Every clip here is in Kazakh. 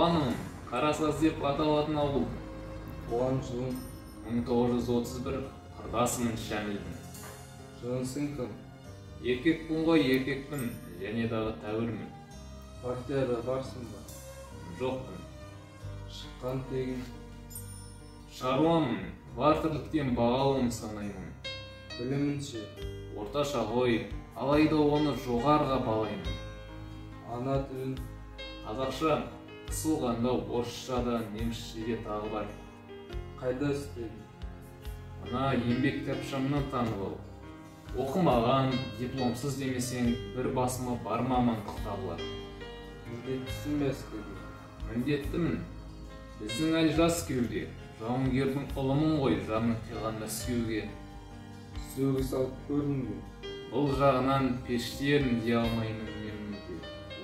туғаным Қарасаз деп аталатын ауыл. Туған жылым 1931 құрдасымын Шәмілдің. жынысың кім? Еркекпін ғой, еркекпін, және дағы тәуірмін. Партияда барсың ба? Жоқпын. Шыққан тегін? Шаруамын, бар тірліктен бағалуын санаймын. Білімін ше? Орташа ғой, алайда оны жоғарыға балаймын. Ана тілін? Қазақша, қысылғанда орысшада, немісшеде тағы бар. Қайда істедің? Мына еңбек кітапшамнан танып ал. Оқымаған, дипломсыз демесең, бір басыма бар мамандық табылар. Міндеттісің бе әскерге? Міндеттімін. Біздің әлі жас кеуде. Жауынгердің ұлымын ғой, жанын қиған Мәскеуге. Сөгіс алып көрдің бе? Бұл жағынан пештерін дей алмаймын менің.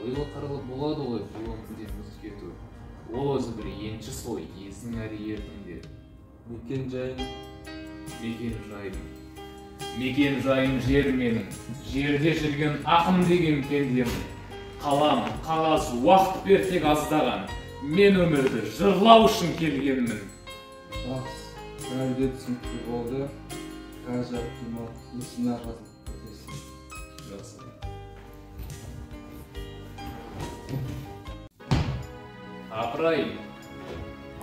Ойлы қырлы болады ғой бұл өмірде мұз кету. Ол өзі бір енші сол ездің әрі ердің. Мекен жайын? Мекен жайым жер менің. Жерде жүрген ақым деген пендемін. Қалам, қағаз, уақыт бер тек аздаған. Мен өмірді жырлау үшін келгенмін. Жақсы, бәрі түсінікті болды. Ғажап демал, есіне жазылып кетесің. Жақсы. Апырай,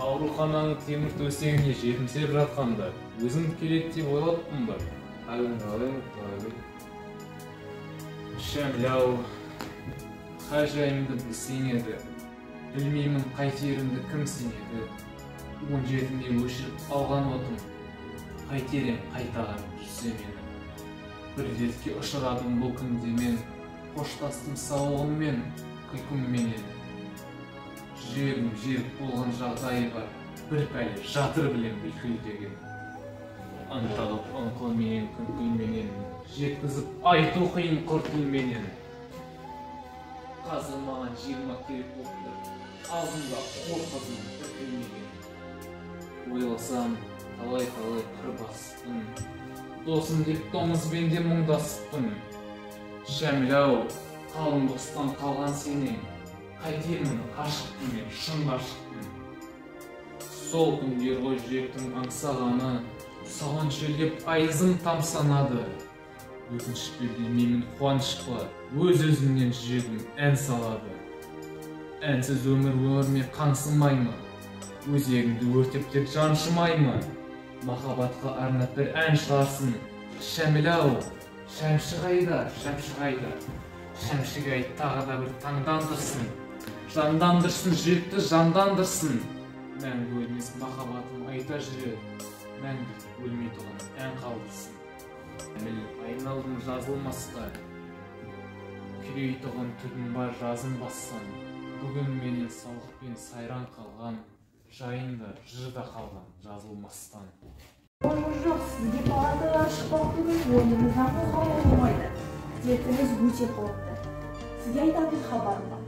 аурухананың темір төсегіне жетімсеп жатқанда өзім келеді деп ойлаппын ба? Қалай? Шәміл-ау, қай жайымды білсең еді, білмеймін қайтерімді кім сенеді. 17-де өшіріп алған отым, қайтерем қайтаған жүрсе мені. Бір ретке ұшырадым бұл күнде мен, қоштастым сауығыммен, күлкімменен. Жүрегім жерік болған жағдайы бар, бір пәле жатыр білем бүлкілдеген. Анталып ыңқылменен күңкілменен, жеткізіп айту қиын құр тілменен. Қазір маған 20 керек болыпты, алдымда қор қызым тіркелмеген. Ойласам, талай-талай қыр басыппын, досым деп доңызбен де мұңдасыппын. Шәміл-ау, қалың достан қалған сенен, қайтермін ғашықпын мен, шын ғашықпын. Сол күндер ғой жүректің аңсағаны, саған шөлдеп айызым тамсанады. Өкініш пе білмеймін қуаныш па, өз-өзімнен жүрегім ән салады. Әнсіз өмірме қаңсымаймы, өзегімді өртеп тек жаншымаймы. Махаббатқа арнап бір ән шығарсын. Шәміл-ау, шәмші қайда? Шәмшіге айт тағы да бір таңдандырсын. Жандандырсын, жүректі жандандырсын. Мәңгі өлмес махаббатым айта жүре, мәңгі өлмей тұған ән қалдырсын. Шәміл, айналдым жазылмасқа, күрей тұғын түгін бар жазым бассан. Бүгін менен саулықпен сайран қалған, жайында жырда қалған жазылмастан. Жоқ, сізге палатаға шықпау түгіл ойыңыздан қозғалу болмайды. Дертіңіз өте қауіпті. Сізге айтатын хабарым бар.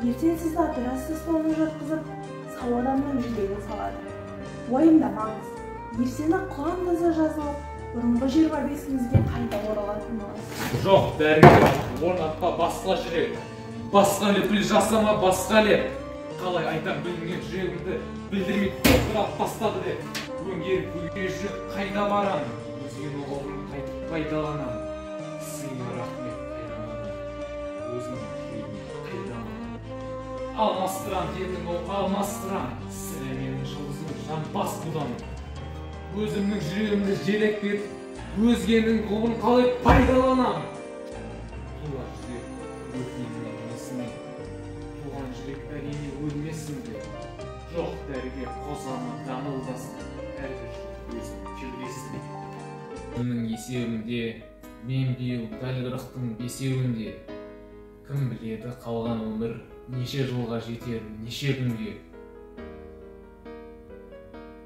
Ертең сізді операция столына жатқызып, сау адамның жүрегін салады. Уайымдамаңыз. Ертең-ақ құлан таза жазылып, бұрынғы 25-іңізге қайта оралатын боласыз. Жоқ, дәрігер, орнатпа басқа жүрек. Басқа лепіл жасама, басқа леп. Қалай айтам білінген жүрегімді білдірмей тоқтырап бастады деп. Өңгеріп өгей жүрек қайда барам? Өзген оғылын қайтып пайдаланам. Сыйға рахмет қайранады. Өзінің жүрегін қайдамын. Алмастырам дедің ол, алмастырам. Сірә менің жұлдызым жан бас бұдан. Өзімнің жүрегімді желек беріп, өзгенің құлын қалай пайдаланам. Туған жүрек өртеймін емесіне. Туған жүрек әрине өлмесін де. Жоқ, дәрігер қозғама дамылдасын. Әрбір өзінің кеудесіне. Менің есебімде, мен биыл дәл 40-тың 5-еуінде. Кім біледі қалған өмір неше жылға жетер, неше күнге.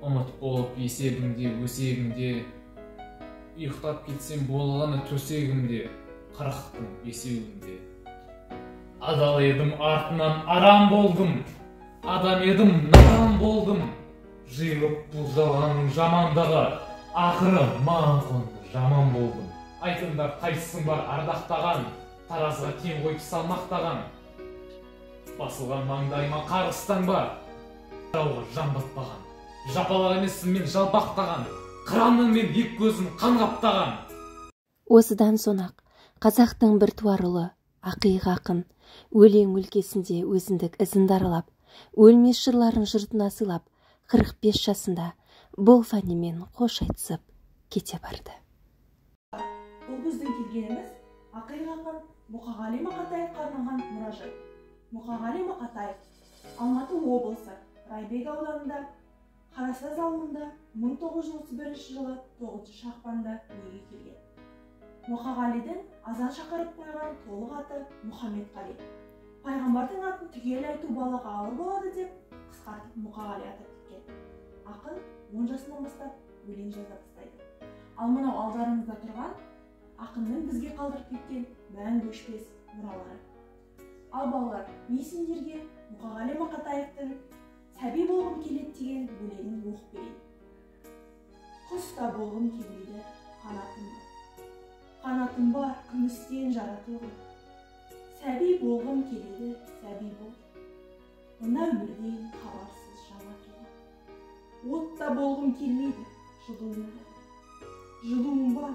Ұмыт болып есегімде, өсегімде. Ұйықтап кетсем болғаны төсегімде, 40-тың 5-еуінде. Адал едім артынан арам болдым. Адам едім надан болдым. Жиылып бұл жалғанның жамандығы, ақыры маған қонды жаман болдым. Айтыңдар қайсың бар ардақтаған, таразға тең қойып салмақтаған. Басылған маңдайыма қарғыстан ба? Жауға жан батпаған, жапалақ емессің мен жалпақтаған, қыранның мен ек көзін қан қаптаған. Осыдан соң-ақ қазақтың бір туар ұлы, ақиық ақын, өлең өлкесінде өзіндік ізін даралап, өлмес жырларын жұртына сыйлап, 45 жасында бұл фәнемен қош айтысып кете барды. Бұл біздің келгеніміз ақиық ақын Мұқағали Мақатаевқа арналған мұражай. Мұқағали Мақатаев Алматы облысы Райбек ауданында Қарасаз ауылында 1931 жылы 9 ақпанда дүниеге келген. Мұқағалидың азан шақырып қойған толық аты Мұхаммедқали. Пайғамбардың атын түгел айту балаға ауыр болады деп қысқартып Мұқағали атап кеткен. Ақын 10 жасынан бастап өлең жаза бастайды. Ал мынау алдарыңызда тұрған ақынның бізге қалдырып кеткен мәңгі өшпес мұралары. Ал балалар, мен сендерге Мұқағали Мақатаевтың «Сәби болғым келеді» деген өлеңін оқып берейін. Құста болғым келмейді, қанатым бар. Қанатым бар, күмістен жаратылған. Сәби болғым келеді, сәби бол. Мына өмірден хабарсыз жаңа туған. Отта болғым келмейді, жылуым бар. Жылуым бар,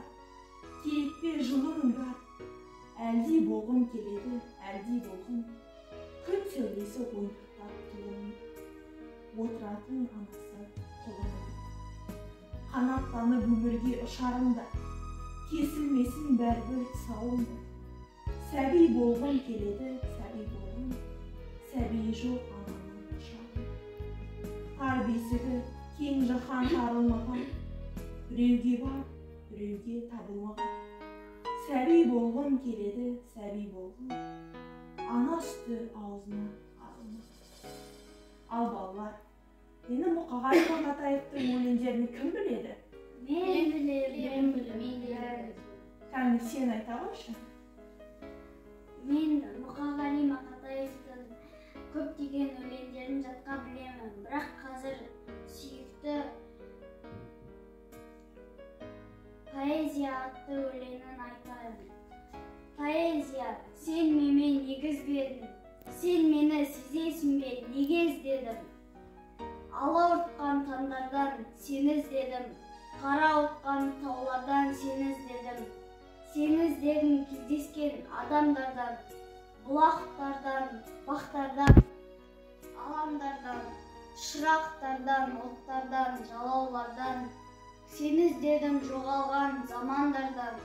керекпе жылуым бар. Әлди болғым келеді, әлди болғым. Күн сәулесі ойнақтап тұлым. Отыратын анасы қолым. Қанаттанып өмірге ұшарымда, кесілмесін бәрбір сауымда. Сәби болғым келеді, сәби болғым. Сәби жоқ анамның құшағында. Тар бесігі кең жаһан тарылмаған. Біреуге бар, біреуге табылмаған. Сәби болғым келеді, сәби болғым. Ана сүті аузына ағылмаған. Ал балалар, мені Мұқағали Мақатаевтың өлеңдерін кім біледі? Мен білемін. Кәне сен айта қойшы. Мен Мұқағали Мақатаевтың көптеген өлеңдерін жатқа білемін, бірақ қазір сүйікті поэзия атты өлеңін айтайын. Поэзия, сен менен негіз бердің, сен мені сезесің бе, неге іздедім? Алауртқан таңдардан сені іздедім, қара отқан таулардан сені іздедім. Сені іздедім кездескен адамдардан, бұлақтардан, бақтардан, аламдардан, шырақтардан, оттардан, жалаулардан. Сені іздедім жоғалған замандардан,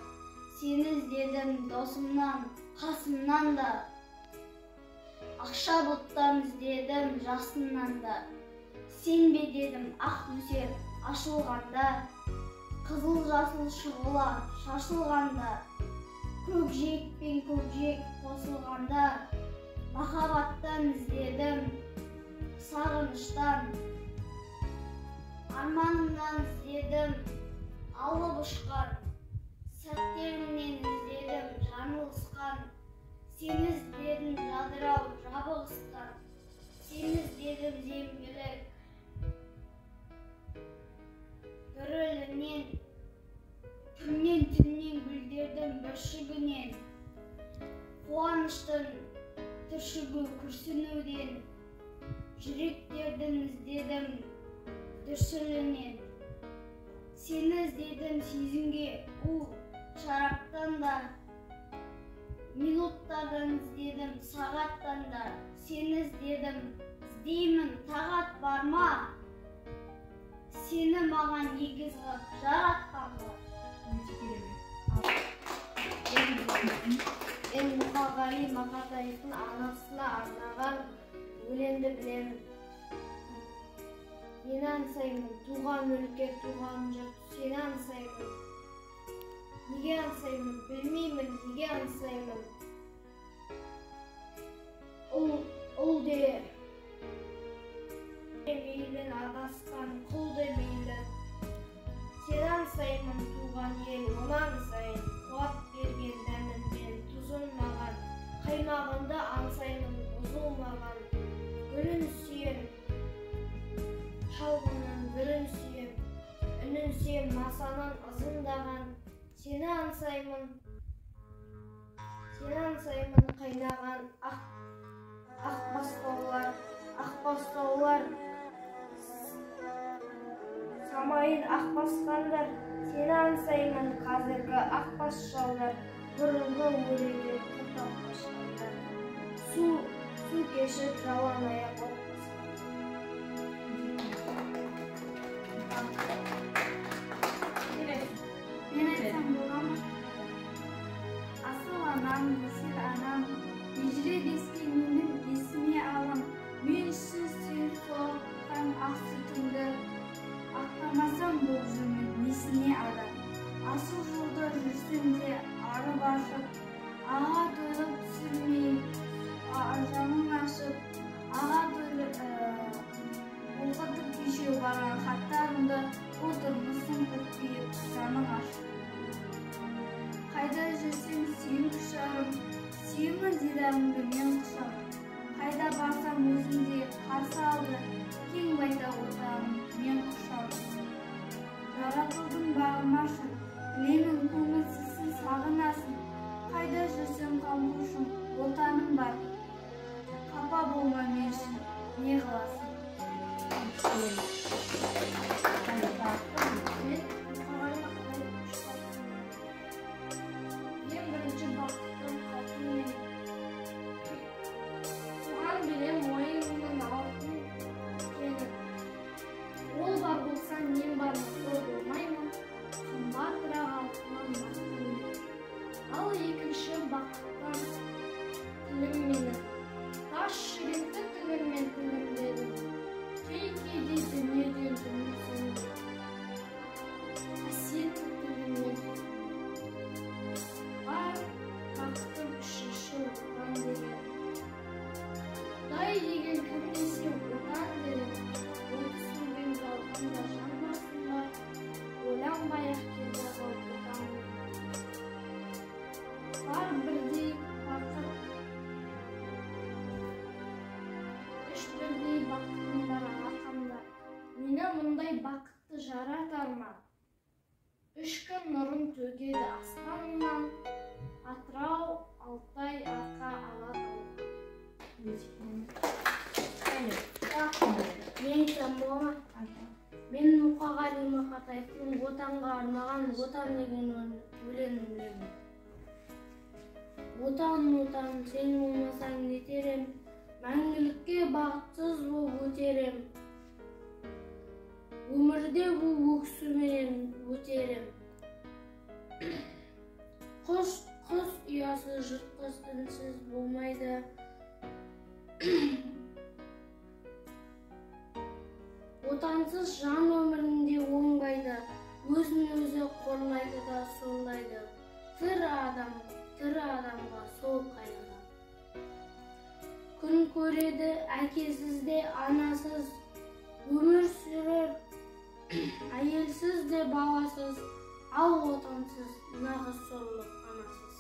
сені іздедім досымнан, қасымнан да. Ақша бұлттан іздедім жасыннан да. Сен бе дедім ақ нөсер ашылғанда, қызыл жасыл шұғыла шашылғанда, көкжиек пен көкжиек қосылғанда, махаббаттан іздедім сағыныштан, арманымнан іздедім алып ұшқан, сәттеріңнен іздедім жаңылысқан. Сені іздедім жадырау жабығысқан, сені іздедім зембілік дүрілінен, күннен түннен гүлдердің бүршігінен, қуаныштың түршігі күрсінуден, жүректердің іздедім дүрсілінен. Сені іздедім сезімге у шараптан да, минуттардан іздедім сағаттан да. Сені іздедім, іздеймін тағат бар ма? Сені маған егіз ғып жаратқан ба? Мен Мұқағали Мақатаевтың анасына арнаған өлеңді білемін. Нені аңсаймын, туған өлке, туған жұрт, сені аңсаймын. Неге аңсаймын, білмеймін, неге аңсаймын. Ұл де мейлін адасқан, құл де мейлі. Сені аңсаймын, туған ел, онан сайын, қуат берген дәмінен тұзын маған. Қаймағында аңсаймын, бұзылмаған. Гүлін сүйем, шалғынын бүрін сүйем, үнін сүйем, масанын ызыңдаған. Сені аңсаймын, қайнаған ақ бастаулар, самайын ақ басқандар, сені аңсаймын қазіргі ақ бас шалдар, бұрынғы өлеңге құлдап қашқандар, су кешіп жалаң аяқ Мен айтсам бола ма? Асыл анам, есер анам, ежіре беске менің есіме алам. Мен үшін сүйіп соғқан ақ сүтімді, ақтамасам бұл жүнін несіне адам. Асыл жолда жүрсем де арып ашып, аға тойлап түсірмей жаның ашып, аға тойлап оқытып кешеу барған хаттарымды отырмысың күтпейіп жаның ашып. Қайда жүрсем сүйім құшарым, сүйімін дидарыңды мен құшарым. Қайда барсам өзімде қарсы алды, кең байтақ отаным мен құшарым. Жаратылдың бағымашын, білемін көңілсізсің сағынасың. Қайда жүрсем қамқоршым, отаным бар. Қапа болма мен үшін, не қыласың? Ең бірінші бақыттың қалпын мен. Соған берем мойнымның алтын кені. Ол бар болса нем бар сол болмай ма? Қымбат бірақ алтыннан бақытым. Ал екінші бақыттан тілім мені. Таш жүректі тіліммен тілімдедім. Кей-кейде дүниеден дүниесін. Қасиетті тіліммен. Бар бақыттың үшінші отан деген. Құдай деген кім десем отан дедім. Ол түсінген жалғанда жан басында, ойланбай-ақ келді ғой отан. Бар бірдей бақыт, үш бірдей бақытым бар арқамда. Мені мұндай бақытты жаратар ма? Үш күн нұрын төгеді аспанымнан, Атырау, Алтай, Арқа, Алатау. Мен айтсам бола ма? Мен Мұқағали Мақатаевтың отанға арнаған отан деген өлеңін білемін. Отан, сен болмасаң нетерем, мәңгілікке бағытсыз болып өтерем. Өмірде бұл өксумен өтерем. Құс ұясы жыртқыш үнсіз болмайды. Отансыз жан өмірінде оңбайды, өзін өзі қорлайды да сорлайды. Тірі адамға сол қайда. Күн көреді әкесіз де анасыз, өмір сүрер әйелсіз де баласыз, ал отансыз нағыз сорлы анасыз.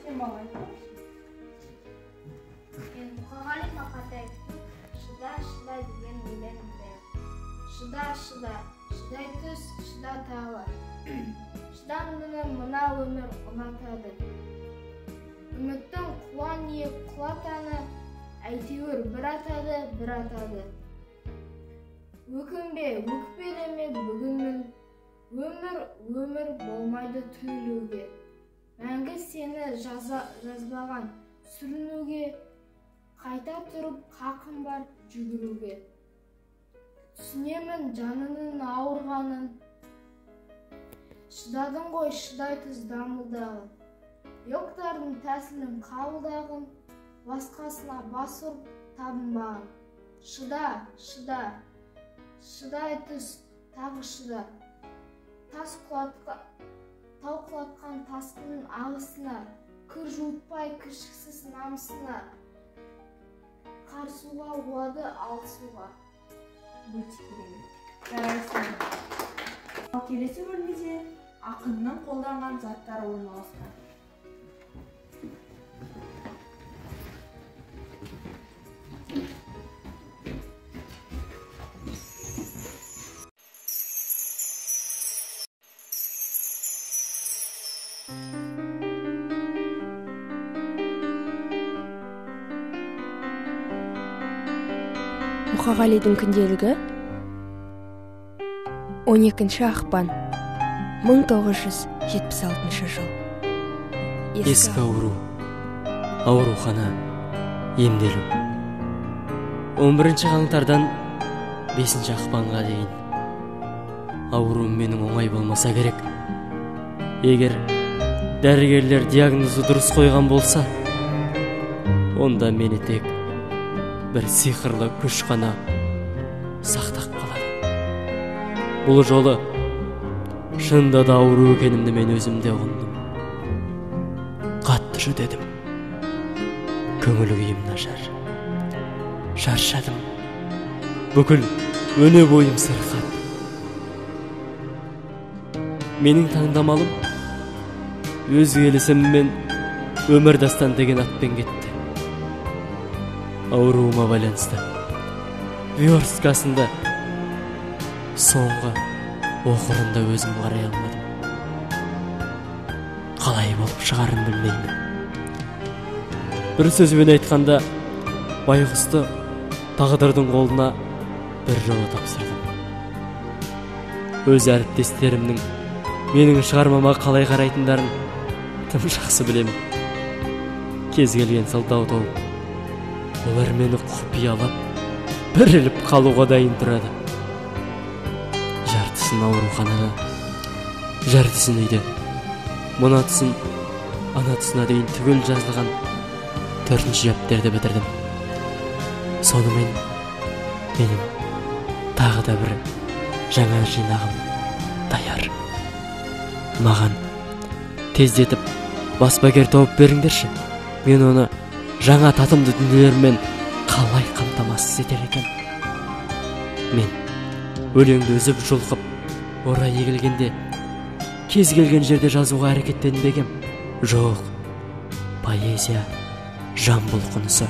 Сен бала айтпақшы. Мен Мұқағали Мақатаевтың «Шыда, шыда» деген өлеңін білемін. Шыда, шыдай түс, шыда тағы. Шыдамдыны мына өмір ұнатады. Үміттің құлан не құлатаны, әйтеуір бір атады. Өкінбе, өкпелеме бүгінмін, өмір болмайды түйлеуге. Мәңгі сені жазбаған сүрінуге, қайта тұрып қақым бар жүгіруге. Түсінемін жанының ауырғанын, шыдадың ғой шыдай түз дамылдағын. Йоктардың тәсілін қабылдағын, басқасына бас ұрып табынбағын. Шыдай түз тағы шыда. Тау құлатқан тасқынның ағысына, кір жуытпай кіршіксіз намысына, қарсуға оғады алысуға. Өте керемет. Жарайсың. Ал келесі бөлмеде ақынның қолданған заттары орналасқан. Мұқағалидың күнделігі 12 ақпан 1976 жыл. Ескі ауру, аурухана, емделу. 11 қаңтардан 5 ақпанға дейін. Ауруым менің оңай болмаса керек. Егер дәрігерлер диагнозы дұрыс қойған болса, онда мені тек бір сиқырлы күш қана сақтап қалады. Бұл жолы шынында да ауру екенімді мен өзімде ұғындым. Қатты жүдедім. Көңіл күйім нашар. Шаршадым. Бүкіл өне бойым сырқат. Менің таңдамалым өз келісіммен өмір дастан деген атпен кетті. Ауруыма байланысты версткасында соңғы оқырында өзім қарай алмадым. Қалай болып шығарын білмеймін. Бір сөзбен айтқанда, байғұсты тағдырдың қолына бір жолы тапсырдым. Өз әріптестерімнің менің шығармама қалай қарайтындарын тым жақсы білемін. Кез келген сылтау тауып, олар мені құпиялап, біріліп қалуға дайын тұрады. Жартысын ауруханада, жартысын үйде, мұна тұсын, ана тұсына дейін түгел жазылған 4-ші жәптерді бітірдім. Сонымен менің тағы да бір жаңа жинағым даяр. Маған тездетіп баспагер тауып беріңдерші. Мен оны жаңа татымды дүниелермен қалай қамтамасыз етер екен. Мен өлеңді үзіп жұлқып, орай егілгенде кез келген жерде жазуға әрекеттенбегем. Жоқ, поэзия жан бұлқынысы.